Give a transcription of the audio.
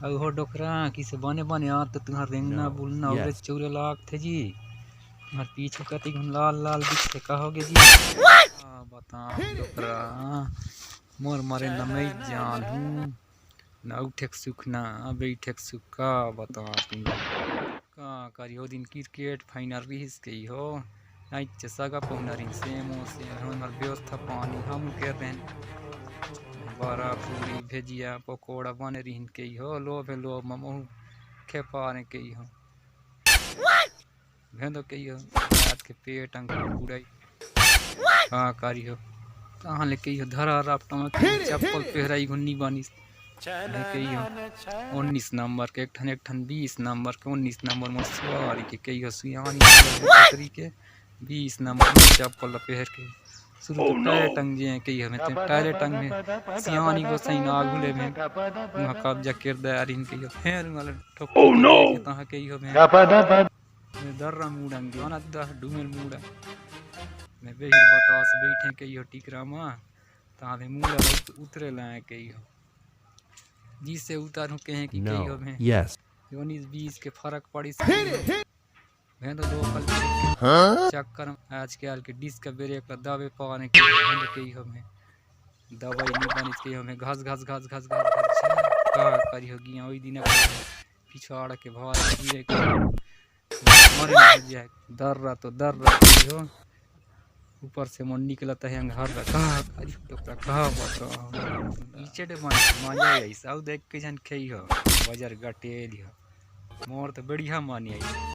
अब हो डोकरा किसे बने बने आ तो तुम्हार रेंगना बुलना उड़े चौरे लाग थे जी। तुम्हार पीछे कति लाल लाल दिखे कहोगे जी। बताओ डोकरा मोर मारे न मैं जान हूँ न उठेक सुख ना बैठेक सुख का बताओ तुम का करियो दिन क्रिकेट फाइनल रहीस गई हो नहीं सगा पहुनरी से मो से हमार व्यवस्था पानी हम कर रहे बरा पूरी भेजिया पकोड़ा बने रही के हो लो ममो खेपा ने के हो भेंदो के हो रात के पेट अंग पूरा का करियो कहाँ लेके हो धरा राफ्ट में चप्पल पहराई घुन्नी बानी के हो 19 नंबर के एक ठन 20 नंबर के 19 नंबर में सवारी के हो सुयानी के 20 नंबर में चप्पल पहर के शुरू तो टायर टंग जे के हमें टायर टंग में सियानी को सही आगुले में वहां कब्जा कर दे यार इनके फेर वाला ठोक के ता के हो में दर्रा मुडंग दिवाना द डुमेल मुडा मैं बेही बतास बैठे के हो टिकरा में ता में मुडा उतरे लाए के हो जिससे उतारू कहे कि के हो में यस 19 20 के फर्क पड़ी मैं तो लोकल चक्कर आज के आल के डिस्क ब्रेक का दबे पाने के हो में दवाई नहीं बनी के हमें घस घस घस घस घस का करी होगी ओई दिन पिछाड़ के भार गिरे के मरे जाए दर्रा तो दर्रा हो ऊपर से मन निकलता है घर का करी टोकरा का बता पीछे डे मजा आई सब देख के जन खई हो बाजार गटेल हो मोर तो बढ़िया मानी आई।